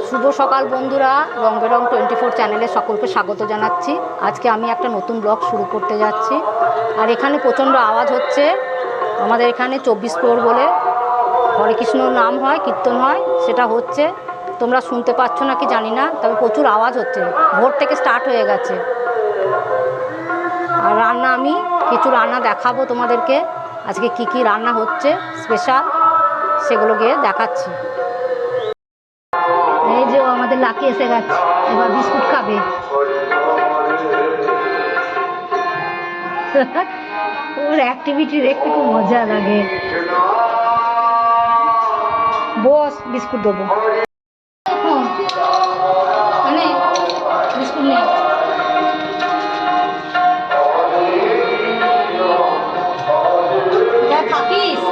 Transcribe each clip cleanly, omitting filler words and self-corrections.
শুভ সকাল বন্ধুরা, রং বেরং 24 চ্যানেলে সকলকে স্বাগত জানাচ্ছি। আজকে আমি একটা নতুন ব্লগ শুরু করতে যাচ্ছি। আর এখানে প্রচণ্ড আওয়াজ হচ্ছে। আমাদের এখানে 24 প্রহর বলে হরে কৃষ্ণ নাম হয়, কীর্তন হয়, সেটা হচ্ছে। তোমরা শুনতে পাচ্ছ না কি জানি না, তবে প্রচুর আওয়াজ হচ্ছে। ভোর থেকে স্টার্ট হয়ে গেছে। আর রান্না আমি কিছু রান্না দেখাবো তোমাদেরকে। আজকে কি কি রান্না হচ্ছে স্পেশাল, সেগুলো গিয়ে দেখাচ্ছি। এই যে আমাদের লাকি এসে গেছে, এবার বিস্কুট খাবে। ওর অ্যাক্টিভিটি দেখতে খুব মজা লাগে। বস, বিস্কুট দেবো। বিস্কুট নেই। থাকিস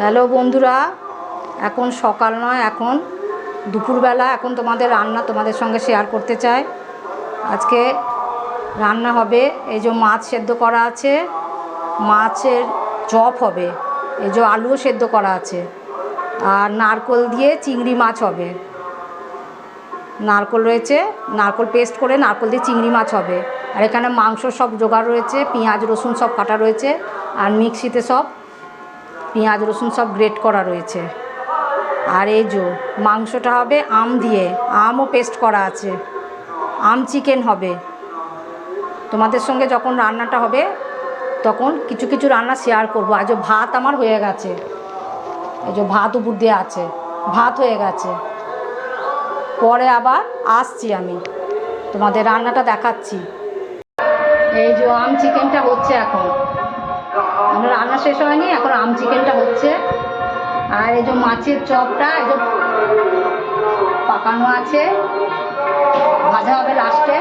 হ্যালো বন্ধুরা, এখন সকাল নয়, এখন দুপুরবেলা। এখন তোমাদের রান্না তোমাদের সঙ্গে শেয়ার করতে চাই। আজকে রান্না হবে, এই যে মাছ সেদ্ধ করা আছে, মাছের চপ হবে, এই যে আলুও সেদ্ধ করা আছে, আর নারকোল দিয়ে চিংড়ি মাছ হবে। নারকোল রয়েছে, নারকোল পেস্ট করে নারকোল দিয়ে চিংড়ি মাছ হবে। আর এখানে মাংস সব জোগাড় রয়েছে, পেঁয়াজ রসুন সব কাটা রয়েছে, আর মিক্সিতে সব পেঁয়াজ রসুন সব গ্রেট করা রয়েছে। আর এই যে মাংসটা হবে আম দিয়ে, আমও পেস্ট করা আছে। আম চিকেন হবে। তোমাদের সঙ্গে যখন রান্নাটা হবে তখন কিছু কিছু রান্না শেয়ার করবো। আজ ভাত আমার হয়ে গেছে, এই যে ভাত উপর দিয়ে আছে, ভাত হয়ে গেছে। পরে আবার আসছি, আমি তোমাদের রান্নাটা দেখাচ্ছি। এই যে আম চিকেনটা হচ্ছে এখন, আমার রান্না শেষ হয়নি, এখন আম চিকেনটা হচ্ছে। আর এই যে মাছের চপটা এই যে পাকানো আছে, ভাজা হবে লাস্টে।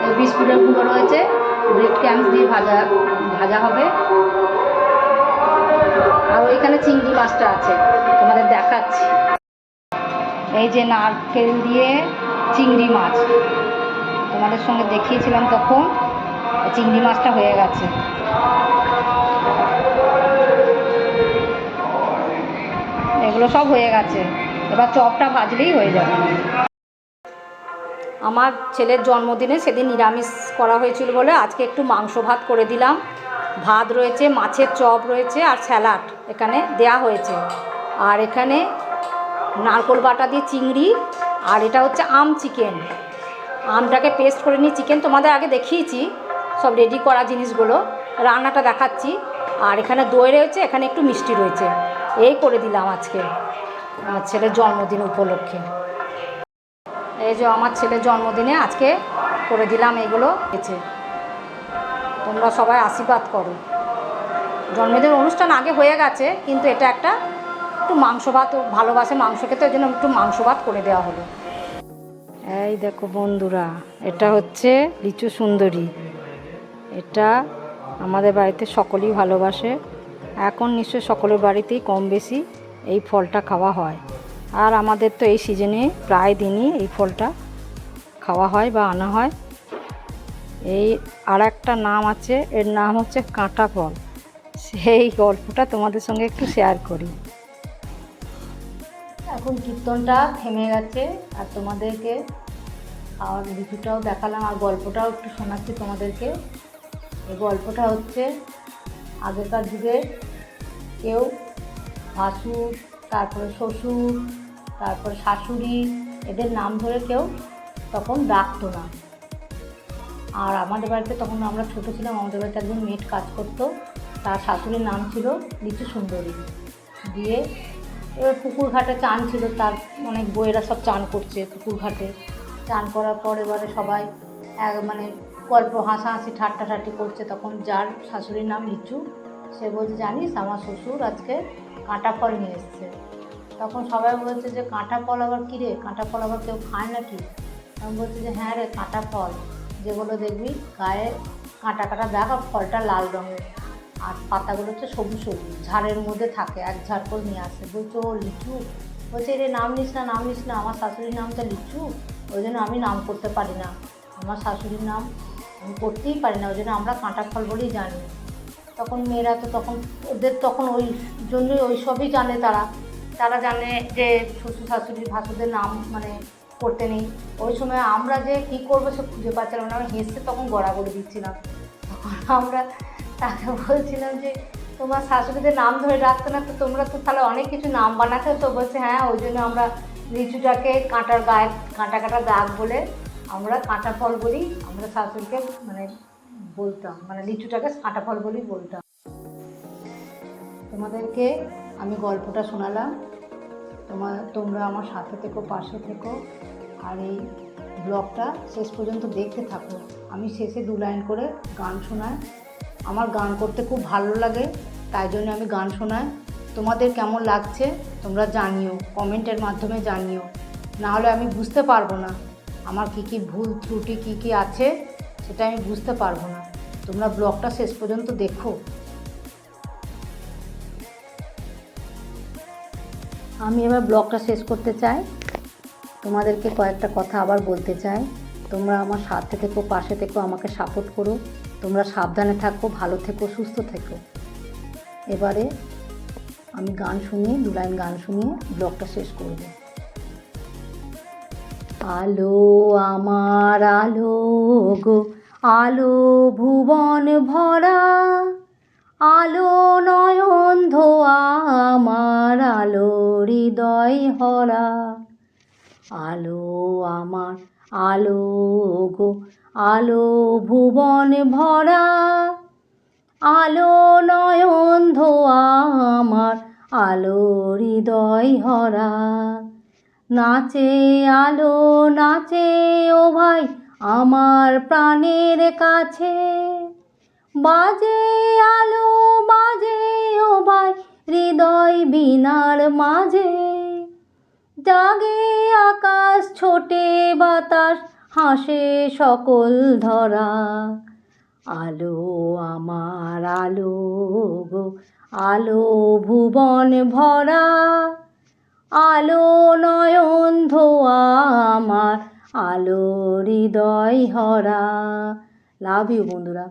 এই বিস্কুটের গুঁড়ো রয়েছে, ব্রেড ক্যাম্পস দিয়ে ভাজা হবে। আর ওইখানে চিংড়ি মাছটা আছে, তোমাদের দেখাচ্ছি। এই যে নারকেল দিয়ে চিংড়ি মাছ তোমাদের সঙ্গে দেখিয়েছিলাম, তখন চিংড়ি মাছটা হয়ে গেছে। এগুলো সব হয়ে গেছে, এবার চপটা ভাজলেই হয়ে যাবে। আমার ছেলের জন্মদিনে সেদিন নিরামিষ করা হয়েছিল বলে আজকে একটু মাংস ভাত করে দিলাম। ভাত রয়েছে, মাছের চপ রয়েছে, আর স্যালাড এখানে দেয়া হয়েছে। আর এখানে নারকোল বাটা দিয়ে চিংড়ি, আর এটা হচ্ছে আম চিকেন। আমটাকে পেস্ট করে নিয়ে চিকেন তোমাদের আগে দেখিয়েছি, সব রেডি করা জিনিসগুলো। রান্নাটা দেখাচ্ছি। আর এখানে দই রয়েছে, এখানে একটু মিষ্টি রয়েছে। এই করে দিলাম আজকে আমার ছেলের জন্মদিন উপলক্ষে। এই যে আমার ছেলের জন্মদিনে আজকে করে দিলাম এগুলো। তোমরা সবাই আশীর্বাদ করো। জন্মদিন অনুষ্ঠান আগে হয়ে গেছে, কিন্তু এটা একটা একটু মাংস ভাত ভালোবাসে, মাংস খেতে, ওই জন্য একটু মাংস ভাত করে দেওয়া হলো। এই দেখো বন্ধুরা, এটা হচ্ছে লিচু সুন্দরী। এটা আমাদের বাড়িতে সকলেই ভালোবাসে। এখন নিশ্চয়ই সকলের বাড়িতেই কম বেশি এই ফলটা খাওয়া হয়। আর আমাদের তো এই সিজনে প্রায় দিনই এই ফলটা খাওয়া হয় বা আনা হয়। এই আর একটা নাম আছে, এর নাম হচ্ছে কাঁটা ফল। সেই গল্পটা তোমাদের সঙ্গে একটু শেয়ার করি। এখন কীর্তনটা থেমে গেছে, আর তোমাদেরকে আর লিচুটাও দেখালাম, আর গল্পটাও একটু শোনাচ্ছি তোমাদেরকে। এই গল্পটা হচ্ছে, আগেকার যুগে কেউ ভাসুর, তারপরে শ্বশুর, তারপরে শাশুড়ি, এদের নাম ধরে কেউ তখন ডাকতো না। আর আমাদের বাড়িতে তখন আমরা ছোটো ছিলাম, আমাদের বাড়িতে একজন মেয়েট কাজ করতো, তার শাশুড়ির নাম ছিল লিচু সুন্দরী। দিয়ে এবার পুকুর ঘাটে চান ছিল, তার অনেক বউয়েরা সব চান করছে পুকুর ঘাটে। চান করার পর এবারে সবাই মানে গল্প হাসাহাসি ঠাট্টাঠাট্টি করছে, তখন যার শাশুড়ির নাম লিচু, সে বলছে জানিস আমার শ্বশুর আজকে কাঁটা ফল নিয়ে এসছে। তখন সবাই বলছে যে কাঁটা ফল আবার কী রে, কাঁটা ফল আবার কেউ খায় নাকি? আমি বলছি যে হ্যাঁ রে, কাঁটা ফল, যেগুলো দেখবি গায়ে কাঁটা কাঁটা দাগ আর ফলটা লাল রঙের, আর পাতাগুলো হচ্ছে সবুজ সবুজ, ঝাড়ের মধ্যে থাকে, এক ঝাড় করে নিয়ে আসে। বলছে ও লিচু, বলছে রে নাম নিস না, নাম নিস না, আমার শাশুড়ির নামটা লিচু, ওই জন্য আমি নাম করতে পারি না, আমার শাশুড়ির নাম আমি করতেই পারি না, ওই জন্য আমরা কাঁটা ফল বলেই জানি। তখন মেয়েরা তো তখন ওদের তখন ওই জন্যই ওই সবই জানে, তারা জানে যে শ্বশুর শাশুড়ির ভাসুদের নাম মানে করতে নেই। ওই সময় আমরা যে কী করবো সে খুঁজে পাচ্ছিলাম না, আমরা হেসে তখন গড়াগড়ি দিচ্ছিলাম। তখন আমরা তাকে বলছিলাম যে তোমার শাশুড়িদের নাম ধরে রাখতো না তো, তোমরা তো তাহলে অনেক কিছু নাম বানাতে। তো বলছে হ্যাঁ, ওই জন্য আমরা লিচুটাকে কাঁটার গায়ে কাঁটা কাঁটা দাগ বলে আমরা কাঁটা ফল বলি, আমরা শাশুড়িকে মানে বলতাম, মানে লিচুটাকে কাঁটা ফল বলেই বলতাম। তোমাদেরকে আমি গল্পটা শোনালাম, তোমরা আমার সাথে থেকো, পাশে থেকো, আর এই ব্লগটা শেষ পর্যন্ত দেখতে থাকো। আমি শেষে 2 লাইন করে গান শোনাই, আমার গান করতে খুব ভালো লাগে, তাই জন্য আমি গান শোনাই। তোমাদের কেমন লাগছে তোমরা জানিও, কমেন্টের মাধ্যমে জানিও, নাহলে আমি বুঝতে পারবো না আমার কী কী ভুল ত্রুটি কী কী আছে, সেটা আমি বুঝতে পারবো না। তোমরা ব্লগটা শেষ পর্যন্ত দেখো। আমি এবার ব্লগটা শেষ করতে চাই, তোমাদেরকে কয়েকটা কথা আবার বলতে চাই। তোমরা আমার সাথে থেকো, পাশে থেকো, আমাকে সাপোর্ট করো, তোমরা সাবধানে থাকো, ভালো থেকো, সুস্থ থেকো। এবারে আমি গান শুনিয়ে 2 লাইন গান শুনিয়ে ব্লগটা শেষ করব। আলো আমার আলো গো, আলো ভুবন ভরা, আলো নয়ন ধোয়া আমার, আলো হৃদয় হরা। আলো আমার আলো গো, আলো ভুবন ভরা, আলো নয়ন ধোয়া আমার, আলো হৃদয় হরা। নাচে আলো নাচে ও ভাই আমার প্রাণের কাছে, বাজে আলো বাজে ও ভাই হৃদয় বীণার মাঝে, জাগে আকাশ ছোটে বাতাস হাসে সকল ধরা। আলো আমার আলো গো, আলো ভুবন ভরা, আলো নয়ন ধোয়া আমার, আলো হৃদয় হরা। লাভ ইউ বন্ধুরা।